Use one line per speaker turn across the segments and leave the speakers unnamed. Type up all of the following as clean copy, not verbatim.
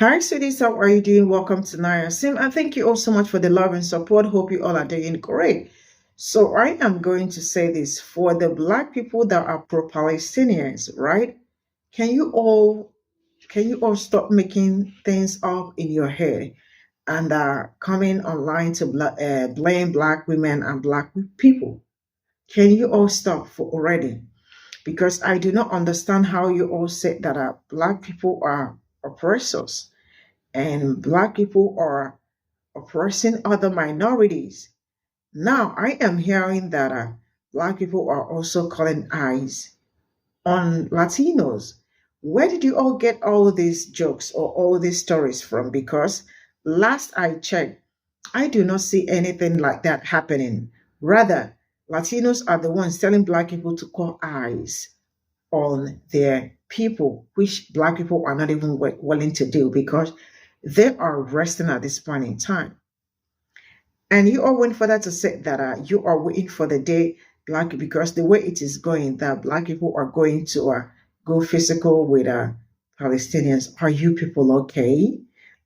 Hi, sweeties. How are you doing? Welcome to Naya Sim. And thank you all so much for the love and support. Hope you all are doing great. So, I am going to say this for the Black people that are pro Palestinians, right? Can you all can you all stop making things up in your head and coming online to blame Black women and Black people? Can you all stop for already? Because I do not understand how you all said that Black people are oppressors and Black people are oppressing other minorities. Now, I am hearing that Black people are also calling eyes on Latinos. Where did you all get all these jokes or all these stories from? Because last I checked, I do not see anything like that happening. Rather, Latinos are the ones telling Black people to call eyes on their people, which Black people are not even willing to do because they are resting at this point in time. And you are waiting for that to say that you are waiting for the day, Black, because the way it is going, that Black people are going to go physical with Palestinians. Are you people okay?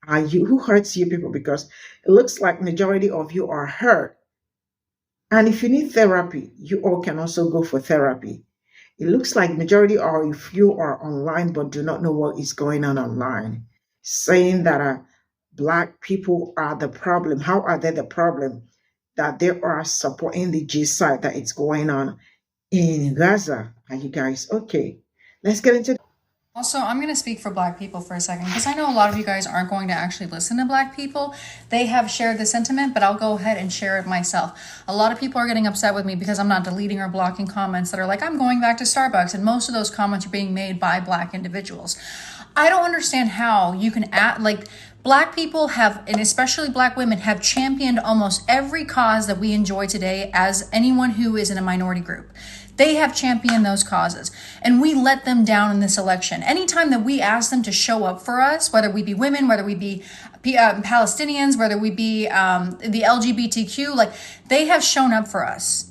Are you who hurts you people? Because it looks like majority of you are hurt. And if you need therapy, you all can also go for therapy. It looks like majority are if you are online but do not know what is going on online, saying that Black people are the problem. How are they the problem? That they are supporting the genocide that it's going on in Gaza. Are you guys okay? Let's get into.
Also, I'm going to speak for Black people for a second because I know a lot of you guys aren't going to actually listen to Black people. They have shared the sentiment, but I'll go ahead and share it myself. A lot of people are getting upset with me because I'm not deleting or blocking comments that are like, I'm going back to Starbucks. And most of those comments are being made by Black individuals. I don't understand how you can act like Black people have, and especially Black women, have championed almost every cause that we enjoy today as anyone who is in a minority group. They have championed those causes, and we let them down in this election. Anytime that we ask them to show up for us, whether we be women, whether we be Palestinians, whether we be the LGBTQ, like they have shown up for us.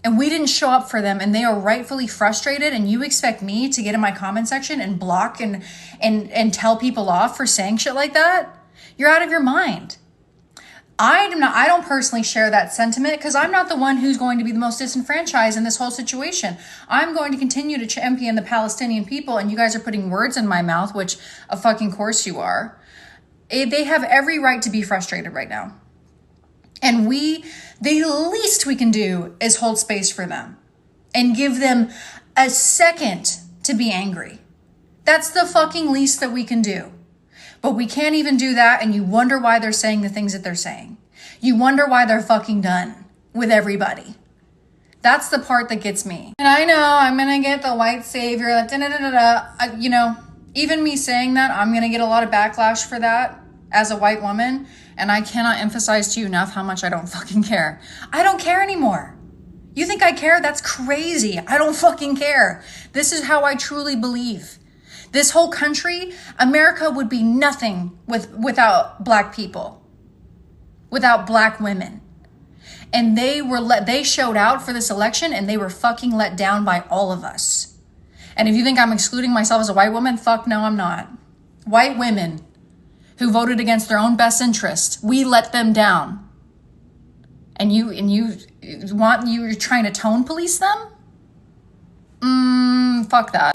And we didn't show up for them, and they are rightfully frustrated. And you expect me to get in my comment section and block and tell people off for saying shit like that? You're out of your mind. I don't personally share that sentiment because I'm not the one who's going to be the most disenfranchised in this whole situation. I'm going to continue to champion the Palestinian people, and you guys are putting words in my mouth, which of fucking course you are. They have every right to be frustrated right now. And the least we can do is hold space for them and give them a second to be angry. That's the fucking least that we can do. But we can't even do that, and you wonder why they're saying the things that they're saying. You wonder why they're fucking done with everybody. That's the part that gets me. And I know I'm gonna get the white savior, you know, even me saying that, I'm gonna get a lot of backlash for that as a white woman. And I cannot emphasize to you enough how much I don't fucking care. I don't care anymore. You think I care? That's crazy. I don't fucking care. This is how I truly believe. This whole country, America would be nothing without Black people, without Black women. And they showed out for this election, and they were fucking let down by all of us. And if you think I'm excluding myself as a white woman, fuck no, I'm not. White women who voted against their own best interest, we let them down. And you're trying to tone police them? Fuck that.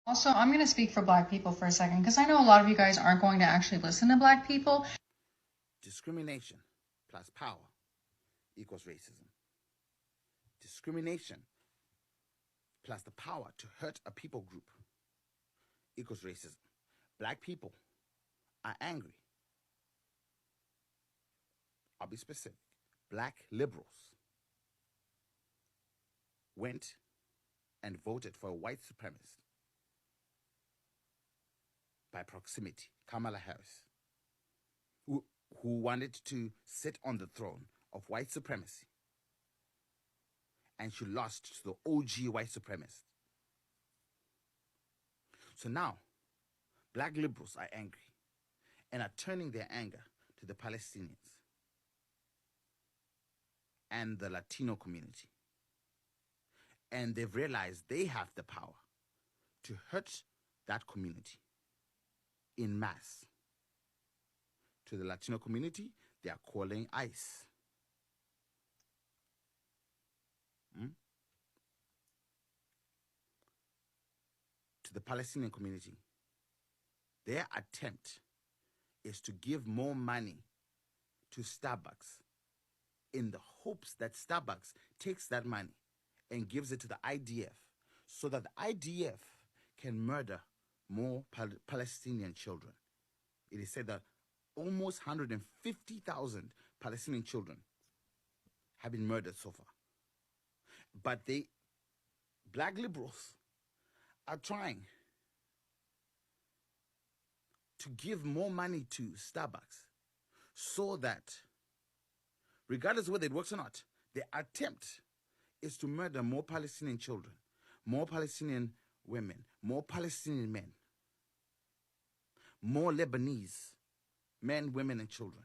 Also, I'm going to speak for Black people for a second because I know a lot of you guys aren't going to actually listen to Black people.
Discrimination plus power equals racism. Discrimination plus the power to hurt a people group equals racism. Black people are angry. I'll be specific. Black liberals went and voted for a white supremacist by proximity, Kamala Harris, who wanted to sit on the throne of white supremacy. And she lost to the OG white supremacist. So now, Black liberals are angry and are turning their anger to the Palestinians and the Latino community. And they've realized they have the power to hurt that community in mass. To the Latino community, they are calling ICE. To the Palestinian community, their attempt is to give more money to Starbucks in the hopes that Starbucks takes that money and gives it to the IDF so that the IDF can murder more Palestinian children. It is said that almost 150,000 Palestinian children have been murdered so far. But black liberals are trying to give more money to Starbucks so that, regardless of whether it works or not, the attempt is to murder more Palestinian children, more Palestinian women, more Palestinian men, more Lebanese men, women, and children,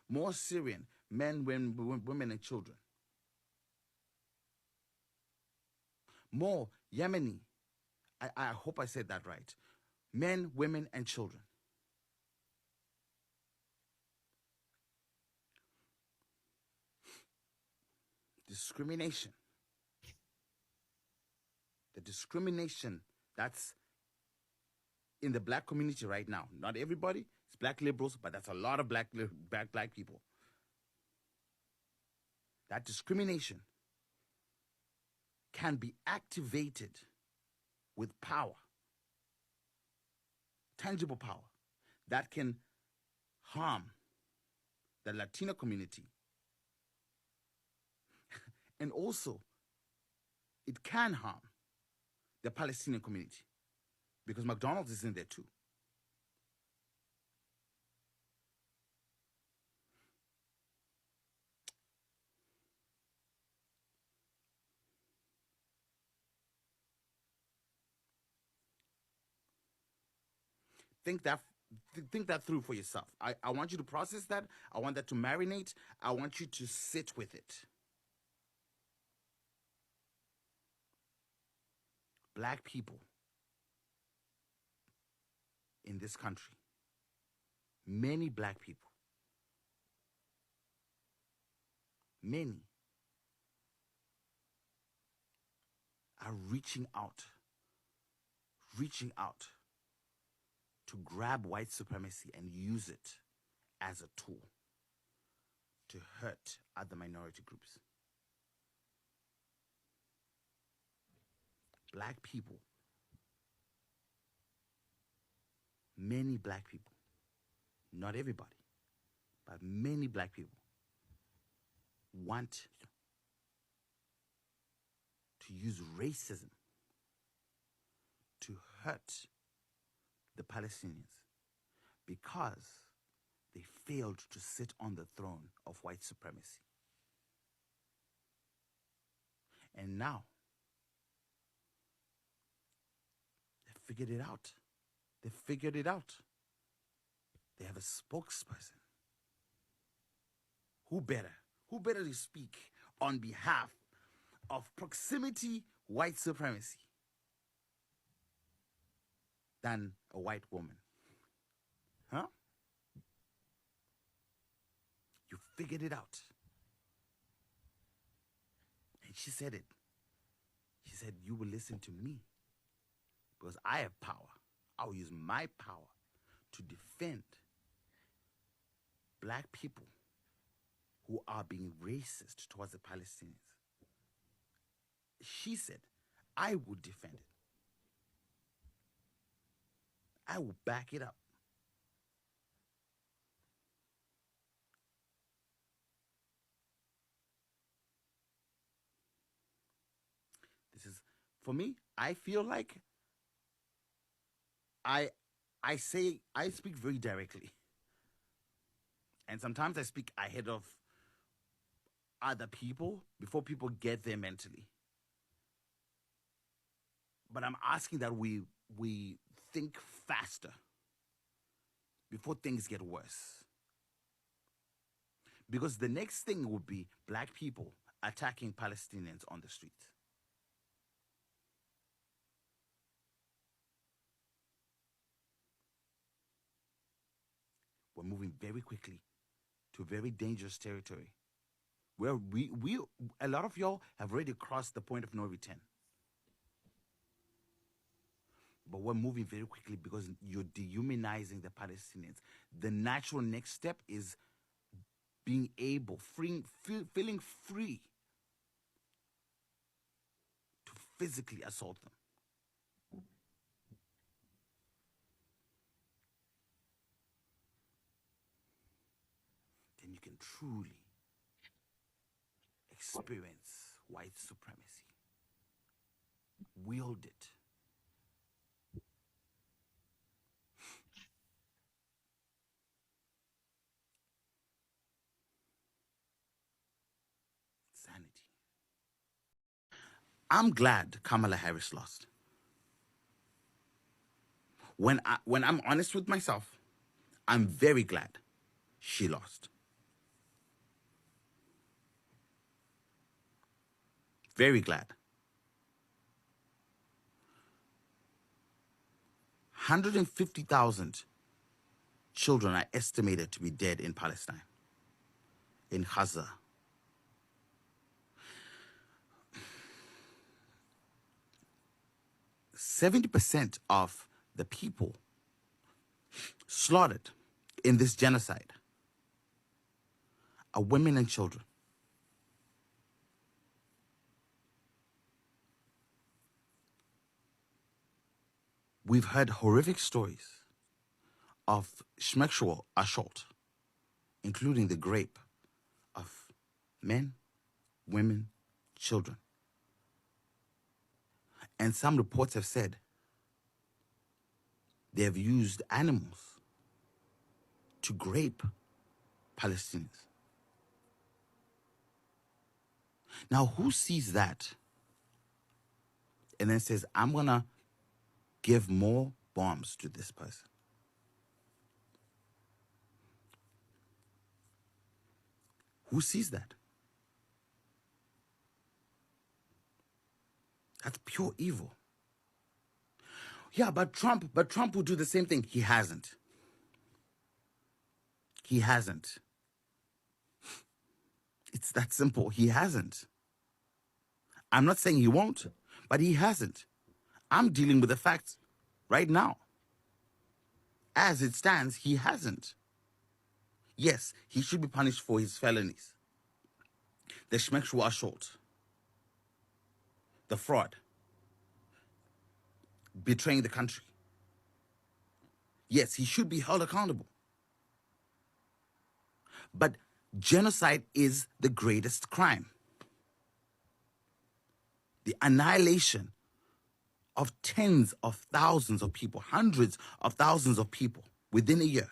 more Syrian men, women, and children, more Yemeni, I hope I said that right, men, women, and children. Discrimination. The discrimination that's in the black community right now. Not everybody, it's black liberals, but that's a lot of black people. That discrimination can be activated with power, tangible power, that can harm the Latino community. And also, it can harm the Palestinian community because McDonald's is in there too. Think that through for yourself. I want you to process that. I want that to marinate. I want you to sit with it. Black people in this country, many black people, many are reaching out to grab white supremacy and use it as a tool to hurt other minority groups. Black people, many black people, not everybody, but many black people want to use racism to hurt the Palestinians because they failed to sit on the throne of white supremacy. And now, they figured it out. They figured it out. They have a spokesperson. Who better to speak on behalf of proximity white supremacy than a white woman? Huh? You figured it out. And she said it. She said, you will listen to me because I have power. I will use my power to defend black people who are being racist towards the Palestinians. She said, I will defend it. I will back it up. This is, for me, I feel like I speak very directly. And sometimes I speak ahead of other people before people get there mentally. But I'm asking that we think faster before things get worse. Because the next thing would be black people attacking Palestinians on the street. we're moving very quickly to very dangerous territory where we a lot of y'all have already crossed the point of no return. But we're moving very quickly because you're dehumanizing the Palestinians. The natural next step is being able, feeling free to physically assault them. Then you can truly experience white supremacy. Wield it. Sanity. I'm glad Kamala Harris lost. When I'm honest with myself, I'm very glad she lost. Very glad. 150,000 children are estimated to be dead in Palestine, in Gaza. %70 of the people slaughtered in this genocide are women and children. We've heard horrific stories of sexual assault, including the rape of men, women, children. And some reports have said they have used animals to rape Palestinians. Now, who sees that and then says, I'm going to give more bombs to this person? Who sees that? That's pure evil. Yeah, but Trump will do the same thing. He hasn't. He hasn't. It's that simple. He hasn't. I'm not saying he won't, but he hasn't. I'm dealing with the facts right now. As it stands, he hasn't. Yes, he should be punished for his felonies. The sexual assault, the fraud, betraying the country. Yes, he should be held accountable. But genocide is the greatest crime. The annihilation of tens of thousands of people, hundreds of thousands of people within a year.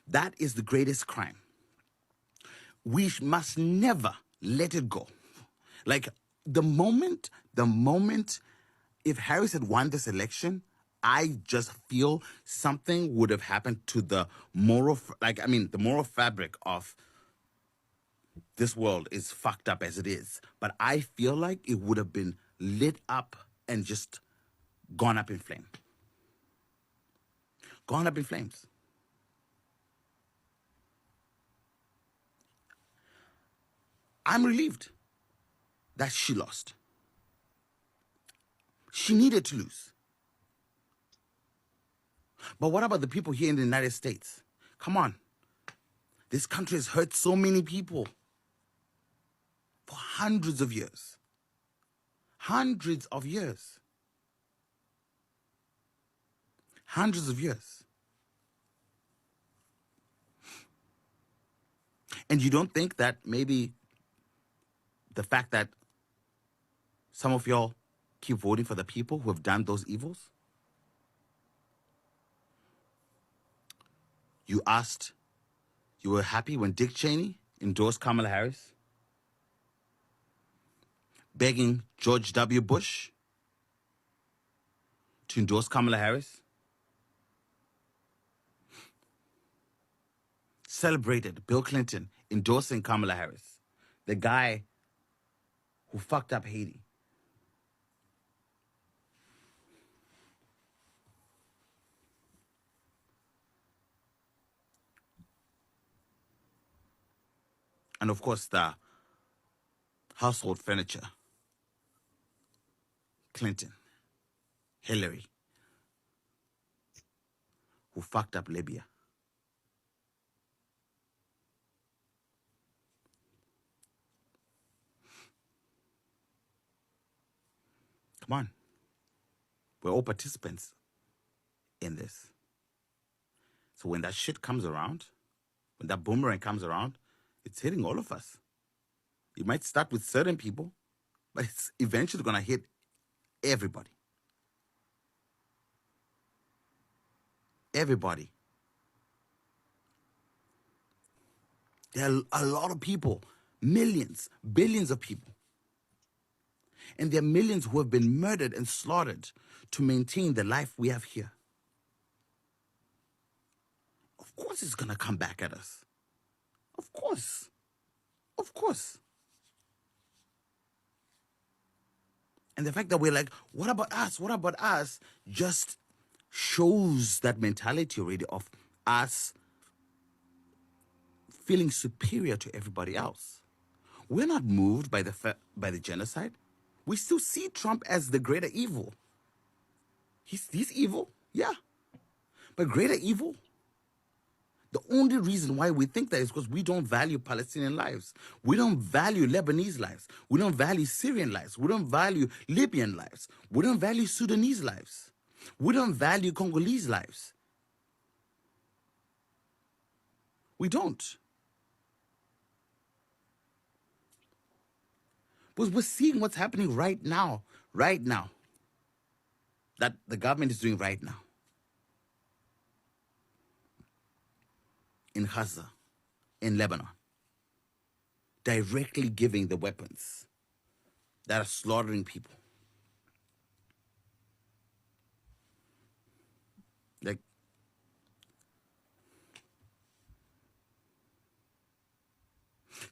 That is the greatest crime. We must never let it go. Like the moment, if Harris had won this election, I just feel something would have happened to the moral, the moral fabric of this world is fucked up as it is. But I feel like it would have been lit up and just gone up in flame. Gone up in flames. I'm relieved that she lost. She needed to lose. But what about the people here in the United States? Come on. This country has hurt so many people for hundreds of years. Hundreds of years. Hundreds of years. And you don't think that maybe the fact that some of y'all keep voting for the people who have done those evils? You were happy when Dick Cheney endorsed Kamala Harris, begging George W. Bush to endorse Kamala Harris, celebrated Bill Clinton endorsing Kamala Harris, the guy who fucked up Haiti. And of course, the household furniture, Clinton, Hillary, who fucked up Libya. Come on. We're all participants in this. So when that shit comes around, when that boomerang comes around, it's hitting all of us. It might start with certain people, but it's eventually going to hit everybody. Everybody. There are a lot of people, millions, billions of people. And there are millions who have been murdered and slaughtered to maintain the life we have here. Of course it's going to come back at us. Of course. Of course. And the fact that we're like, what about us? What about us? Just shows that mentality already of us feeling superior to everybody else. We're not moved by the genocide. We still see Trump as the greater evil. He's evil, yeah. But greater evil? The only reason why we think that is because we don't value Palestinian lives. We don't value Lebanese lives. We don't value Syrian lives. We don't value Libyan lives. We don't value Sudanese lives. We don't value Congolese lives. We don't. Because we're seeing what's happening right now, that the government is doing right now. In Gaza, in Lebanon, directly giving the weapons that are slaughtering people. Like,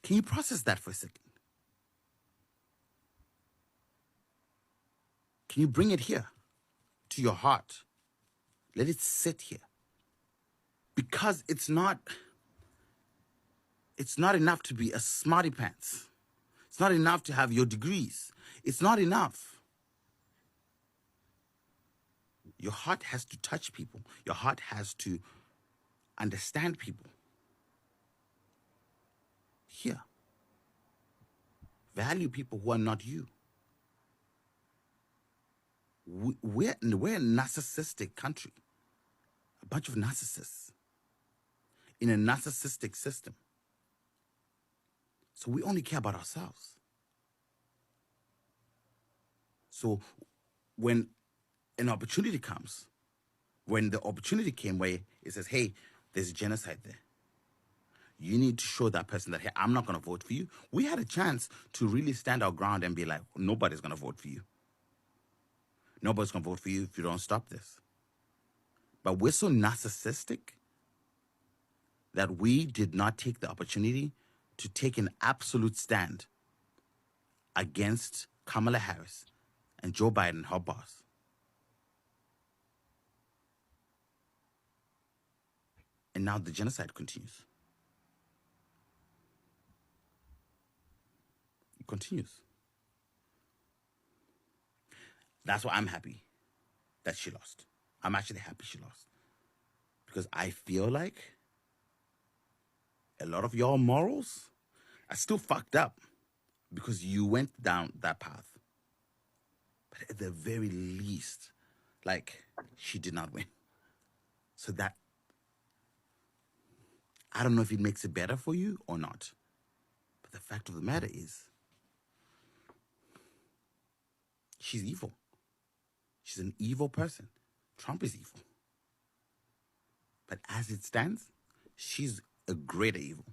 can you process that for a second? Can you bring it here to your heart? Let it sit here. Because it's not enough to be a smarty pants. It's not enough to have your degrees. It's not enough. Your heart has to touch people. Your heart has to understand people. Here. Value people who are not you. We're a narcissistic country. A bunch of narcissists in a narcissistic system. So we only care about ourselves. So when an opportunity comes, when the opportunity came where it says, hey, there's a genocide there, you need to show that person that, hey, I'm not going to vote for you. We had a chance to really stand our ground and be like, nobody's going to vote for you. Nobody's going to vote for you if you don't stop this. But we're so narcissistic that we did not take the opportunity to take an absolute stand against Kamala Harris and Joe Biden, her boss. And now the genocide continues. It continues. That's why I'm happy that she lost. I'm actually happy she lost. Because I feel like a lot of your morals are still fucked up because you went down that path. But at the very least, like, she did not win. So that, I don't know if it makes it better for you or not. But the fact of the matter is, she's evil. She's an evil person. Trump is evil. But as it stands, she's a greater evil.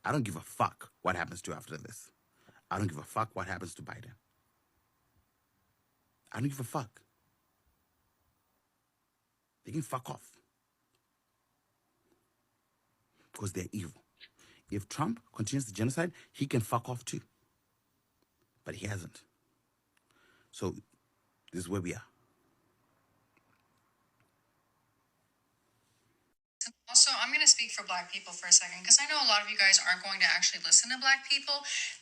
I don't give a fuck what happens to her after this. I don't give a fuck what happens to Biden. I don't give a fuck. They can fuck off. Because they're evil. If Trump continues the genocide, he can fuck off too. But he hasn't. So this is where we are.
Also, I'm going to to speak for Black people for a second because I know a lot of you guys aren't going to actually listen to Black people.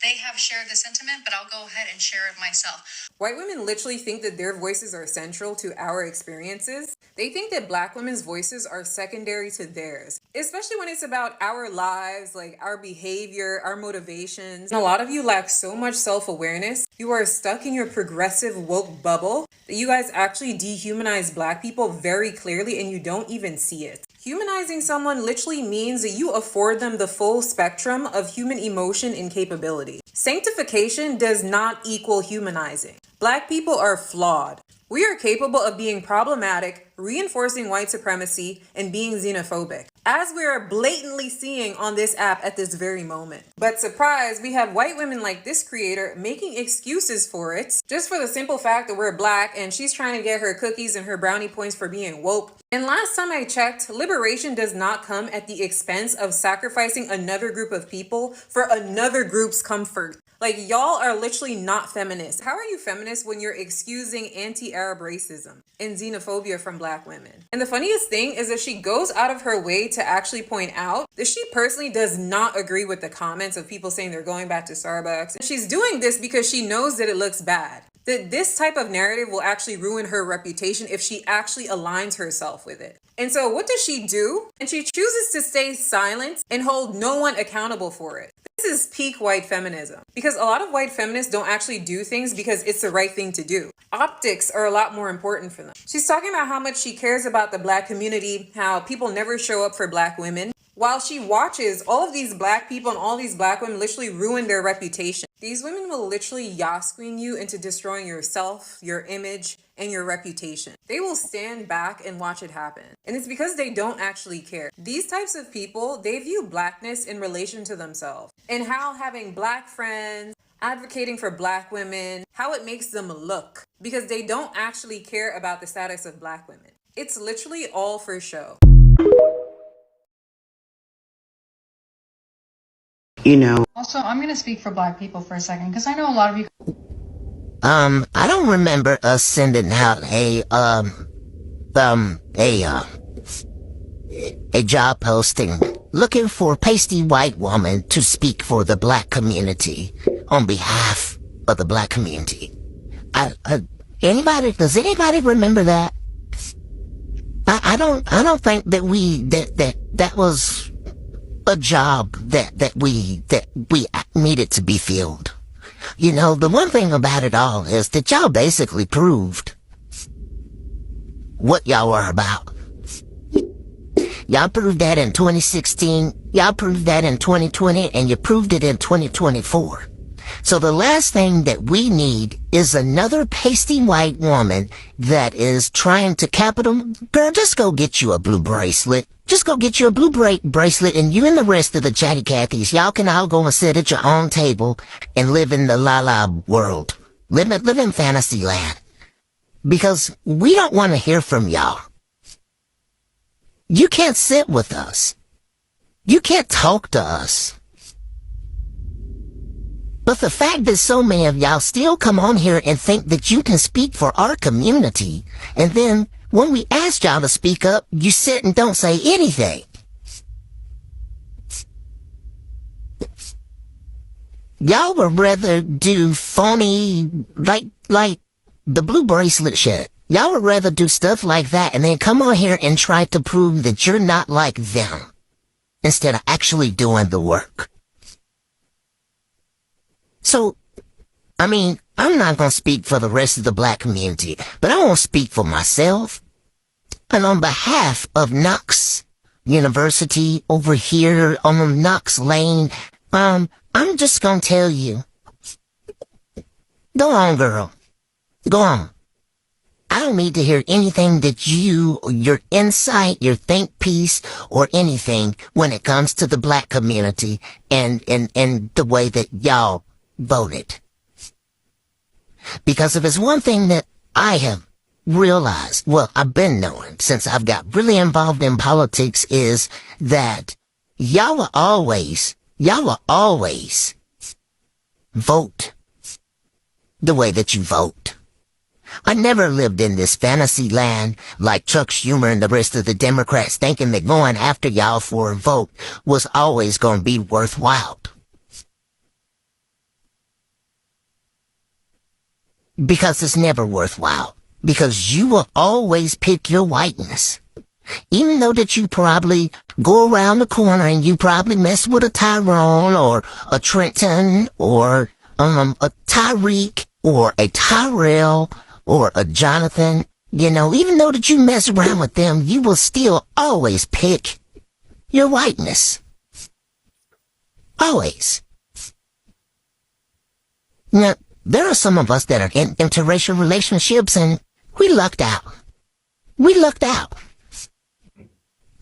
They have shared the sentiment, but I'll go ahead and share it myself.
White women literally think that their voices are central to our experiences. They think that Black women's voices are secondary to theirs, especially when it's about our lives, like our behavior, our motivations. And a lot of you lack so much self-awareness. You are stuck in your progressive woke bubble that you guys actually dehumanize Black people very clearly and you don't even see it. Humanizing someone literally means that you afford them the full spectrum of human emotion and capability. Sanctification does not equal humanizing. Black people are flawed. We are capable of being problematic, reinforcing white supremacy, and being xenophobic, as we are blatantly seeing on this app at this very moment. But surprise, we have white women like this creator making excuses for it, just for the simple fact that we're Black and she's trying to get her cookies and her brownie points for being woke. And last time I checked, liberation does not come at the expense of sacrificing another group of people for another group's comfort. Like, y'all are literally not feminists. How are you feminists when you're excusing anti-Arab racism and xenophobia from Black women? And the funniest thing is that she goes out of her way to actually point out that she personally does not agree with the comments of people saying they're going back to Starbucks. And she's doing this because she knows that it looks bad. That this type of narrative will actually ruin her reputation if she actually aligns herself with it. And so what does she do? And she chooses to stay silent and hold no one accountable for it. This is peak white feminism, because a lot of white feminists don't actually do things because it's the right thing to do. Optics are a lot more important for them. She's talking about how much she cares about the Black community, how people never show up for Black women, while she watches all of these Black people and all these Black women literally ruin their reputation. These women will literally yas-queen you into destroying yourself, your image, and your reputation. They will stand back and watch it happen. And it's because they don't actually care. These types of people, they view Blackness in relation to themselves, and how having Black friends, advocating for Black women, how it makes them look, because they don't actually care about the status of Black women. It's literally all for show.
You know.
Also, I'm going to speak for Black people for a second because I know a lot of you.
I don't remember us sending out a job posting looking for a pasty white woman to speak for the Black community on behalf of the Black community. Does anybody remember that? I don't think that that was a job that we needed to be filled. You know, the one thing about it all is that y'all basically proved what y'all were about. Y'all proved that in 2016, y'all proved that in 2020, and you proved it in 2024. So the last thing that we need is another pasty white woman that is trying to girl, just go get you a blue bracelet. Just go get you a blue bracelet, and you and the rest of the chatty Cathys, y'all can all go and sit at your own table and live in the la-la world. Live in fantasy land. Because we don't want to hear from y'all. You can't sit with us. You can't talk to us. But the fact that so many of y'all still come on here and think that you can speak for our community, and then when we ask y'all to speak up, you sit and don't say anything. Y'all would rather do phony, like the blue bracelet shit. Y'all would rather do stuff like that and then come on here and try to prove that you're not like them, instead of actually doing the work. So, I mean, I'm not going to speak for the rest of the Black community, but I won't speak for myself. And on behalf of Knox University over here on Knox Lane, I'm just going to tell you, go on, girl. Go on. I don't need to hear anything that your insight, your think piece, or anything when it comes to the Black community and the way that y'all voted. Because if it's one thing that I have realized, well, I've been knowing since I've got really involved in politics, is that y'all will always vote the way that you vote. I never lived in this fantasy land like Chuck Schumer and the rest of the Democrats thinking that going after y'all for a vote was always going to be worthwhile. Because it's never worthwhile. Because you will always pick your whiteness. Even though that you probably go around the corner and you probably mess with a Tyrone or a Trenton or a Tyreek or a Tyrell or a Jonathan, even though that you mess around with them, you will still always pick your whiteness. Always. Now, there are some of us that are in interracial relationships and we lucked out. We lucked out.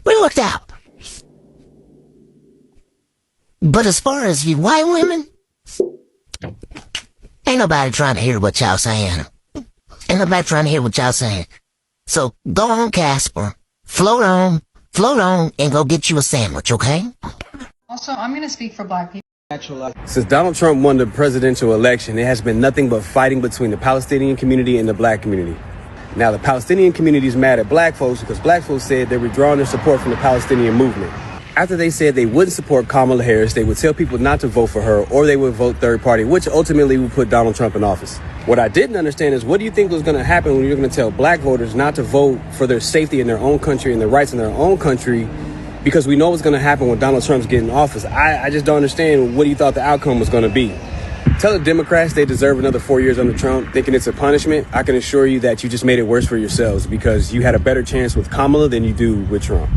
We lucked out. But as far as you white women, ain't nobody trying to hear what y'all saying. Ain't nobody trying to hear what y'all saying. So go on, Casper. Float on, and go get you a sandwich, okay?
Also, I'm going to speak for black people.
Since Donald Trump won the presidential election, it has been nothing but fighting between the Palestinian community and the black community. Now, the Palestinian community is mad at black folks because black folks said they're withdrawing their support from the Palestinian movement. After they said they wouldn't support Kamala Harris, they would tell people not to vote for her or they would vote third party, which ultimately would put Donald Trump in office. What I didn't understand is what do you think was going to happen when you're going to tell black voters not to vote for their safety in their own country and their rights in their own country because we know what's going to happen when Donald Trump's getting in office. I just don't understand what you thought the outcome was going to be. Tell the Democrats they deserve another 4 years under Trump, thinking it's a punishment. I can assure you that you just made it worse for yourselves because you had a better chance with Kamala than you do with Trump.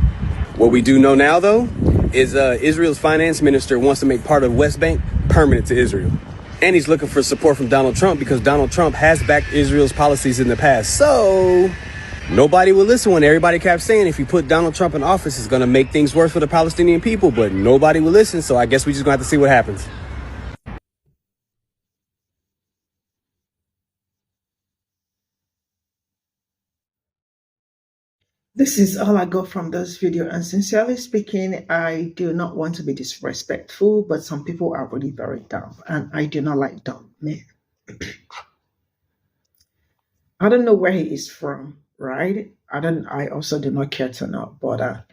What we do know now, though, is Israel's finance minister wants to make part of West Bank permanent to Israel. And he's looking for support from Donald Trump because Donald Trump has backed Israel's policies in the past. So nobody will listen when everybody kept saying if you put Donald Trump in office, it's going to make things worse for the Palestinian people. But nobody will listen. So I guess we just going to have to see what happens.
This is all I got from this video, and sincerely speaking, I do not want to be disrespectful, but some people are really very dumb, and I do not like dumb men. I don't know where he is from, right? I also do not care to know, but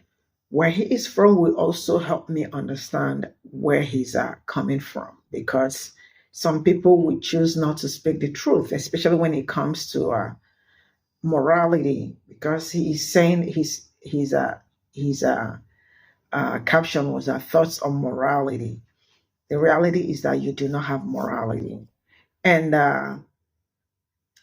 where he is from will also help me understand where he's coming from, because some people would choose not to speak the truth, especially when it comes to morality, because he is saying his caption was thoughts on morality. The reality is that you do not have morality, and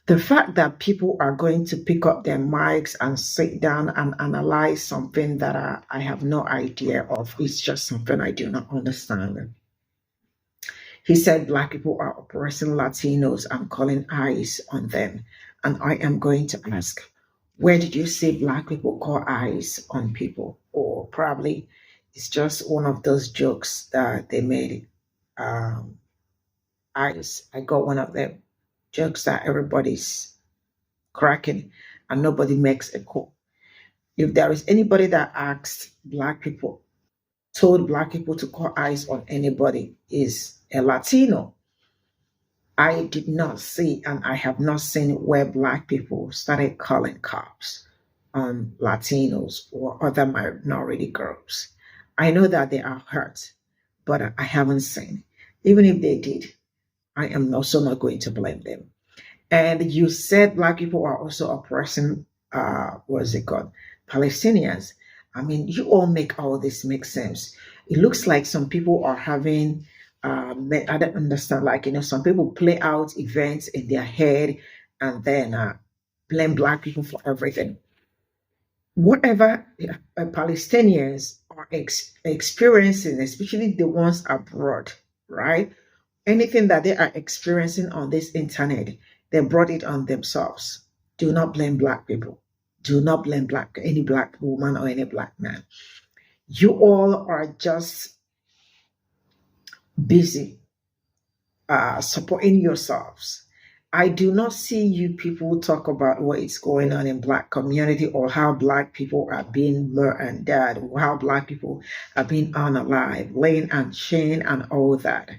the fact that people are going to pick up their mics and sit down and analyze something that I have no idea of is just something I do not understand. He said black people are oppressing Latinos and calling eyes on them. And I am going to ask, where did you see black people call eyes on people? Or probably it's just one of those jokes that they made. Eyes. I got one of them jokes that everybody's cracking and nobody makes a call. If there is anybody that told black people to call eyes on anybody, is a Latino. I did not see, and I have not seen where black people started calling cops on Latinos or other minority groups. I know that they are hurt, but I haven't seen. Even if they did, I am also not going to blame them. And you said black people are also oppressing, what's it called, Palestinians. I mean, you all make all this make sense. It looks like some people are having, I don't understand, like, some people play out events in their head and then blame black people for everything. Whatever Palestinians are experiencing, especially the ones abroad, right? Anything that they are experiencing on this internet, they brought it on themselves. Do not blame black people. Do not blame any black woman or any black man. You all are just busy supporting yourselves. I do not see you people talk about what is going on in black community or how black people are being murdered, or how black people are being unalive, laying and chain and all that.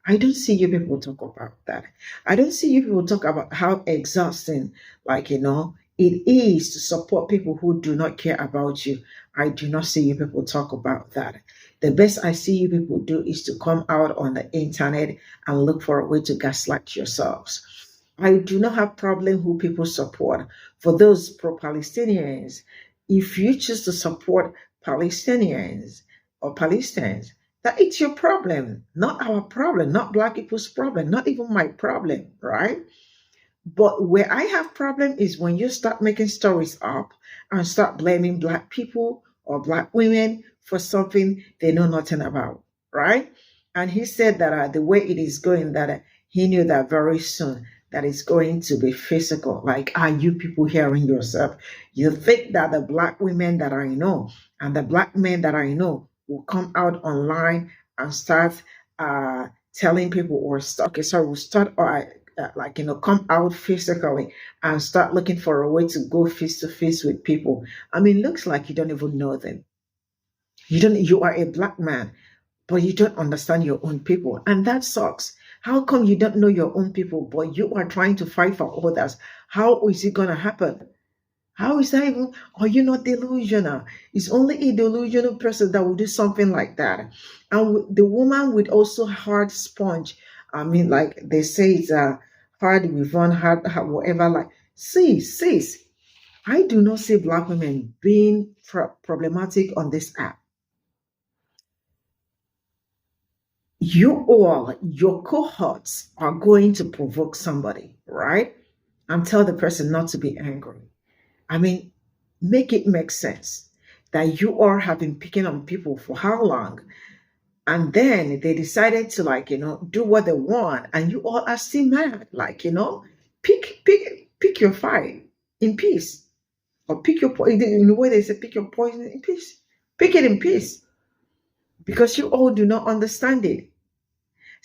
I don't see you people talk about that. I don't see you people talk about how exhausting, it is to support people who do not care about you. I do not see you people talk about that. The best I see you people do is to come out on the internet and look for a way to gaslight yourselves. I do not have problem who people support. For those pro-Palestinians, if you choose to support Palestinians or Palestinians, that it's your problem, not our problem, not black people's problem, not even my problem, right? But where I have problem is when you start making stories up and start blaming black people or black women for something they know nothing about, right? And he said that the way it is going, that he knew that very soon that it's going to be physical. Like, are you people hearing yourself? You think that the black women that I know and the black men that I know will come out online and start telling people or start, okay, sorry, will start come out physically and start looking for a way to go face to face with people. I mean, looks like you don't even know them. You are a black man, but you don't understand your own people. And that sucks. How come you don't know your own people, but you are trying to fight for others? How is it going to happen? How is that even? Are you not delusional? It's only a delusional person that will do something like that. And the woman with also hard sponge. I mean, like they say, it's hard with one hard, whatever. Like, see, sis, I do not see black women being problematic on this app. You all, your cohorts are going to provoke somebody, right? And tell the person not to be angry. I mean, make it make sense that you all have been picking on people for how long? And then they decided to do what they want, and you all are still mad. Pick your fight in peace. Or pick your poison in the way they say pick your poison in peace. Pick it in peace. Because you all do not understand it.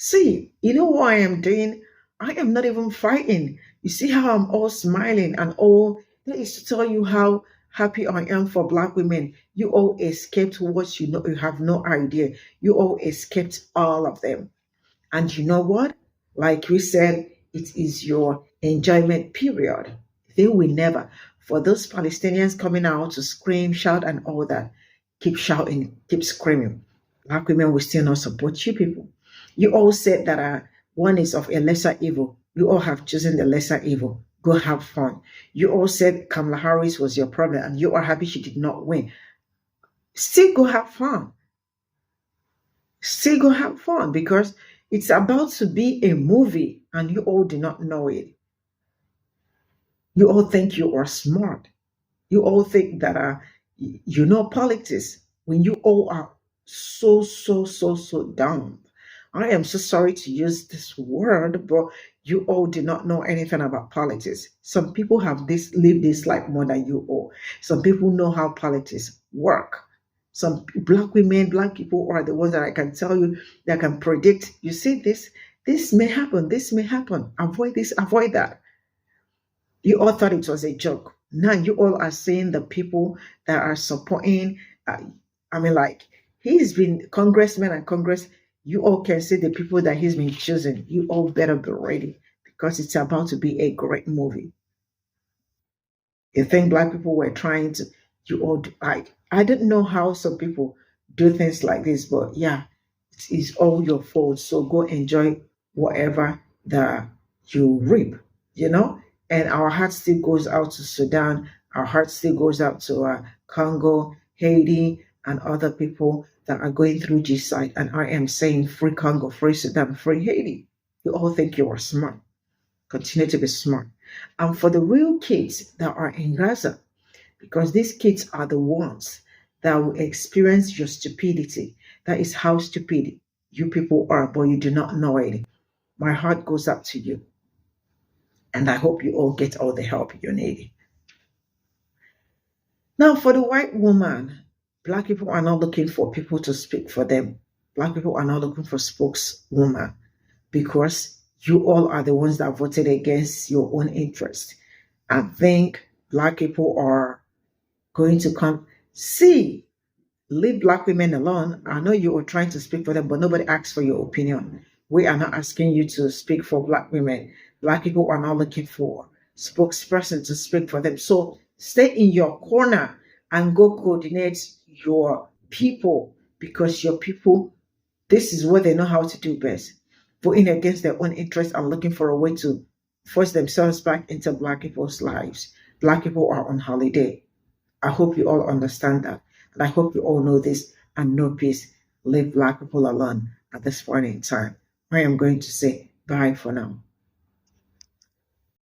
See, you know what I am doing? I am not even fighting. You see how I'm all smiling and all that is to tell you how happy I am for black women. You all escaped what you have no idea. You all escaped all of them. And you know what? Like we said, it is your enjoyment period. They will never. For those Palestinians coming out to scream, shout, and all that, keep shouting, keep screaming. Black women will still not support you people. You all said that one is of a lesser evil. You all have chosen the lesser evil. Go have fun. You all said Kamala Harris was your problem and you are happy she did not win. Still go have fun. Still go have fun because it's about to be a movie and you all do not know it. You all think you are smart. You all think that you know politics when you all are so dumb. I am so sorry to use this word, but you all do not know anything about politics. Some people have lived this life more than you all. Some people know how politics work. Some black women, black people are the ones that I can tell you that can predict. You see this may happen, this may happen. Avoid this, avoid that. You all thought it was a joke. Now you all are seeing the people that are supporting. He's been congressman and congress. You all can see the people that he's been choosing. You all better be ready because it's about to be a great movie. You think black people were trying to, you all do, I don't know how some people do things like this, but yeah, it is all your fault. So go enjoy whatever that you reap, And our heart still goes out to Sudan. Our heart still goes out to Congo, Haiti, and other people that are going through genocide. And I am saying free Congo, free Sudan, free Haiti. You all think you are smart. Continue to be smart. And for the real kids that are in Gaza, because these kids are the ones that will experience your stupidity. That is how stupid you people are, but you do not know it. My heart goes up to you. And I hope you all get all the help you need. Now, for the white woman, black people are not looking for people to speak for them. Black people are not looking for spokeswoman because you all are the ones that voted against your own interest. I think black people are going to come. Leave black women alone. I know you are trying to speak for them, but nobody asks for your opinion. We are not asking you to speak for Black women. Black people are not looking for spokesperson to speak for them. So stay in your corner and go coordinate your people, because your people, this is what they know how to do best. Voting against their own interests and looking for a way to force themselves back into Black people's lives. Black people are on holiday. I hope you all understand that. And I hope you all know this and know peace. Leave Black people alone at this point in time. I am going to say bye for now.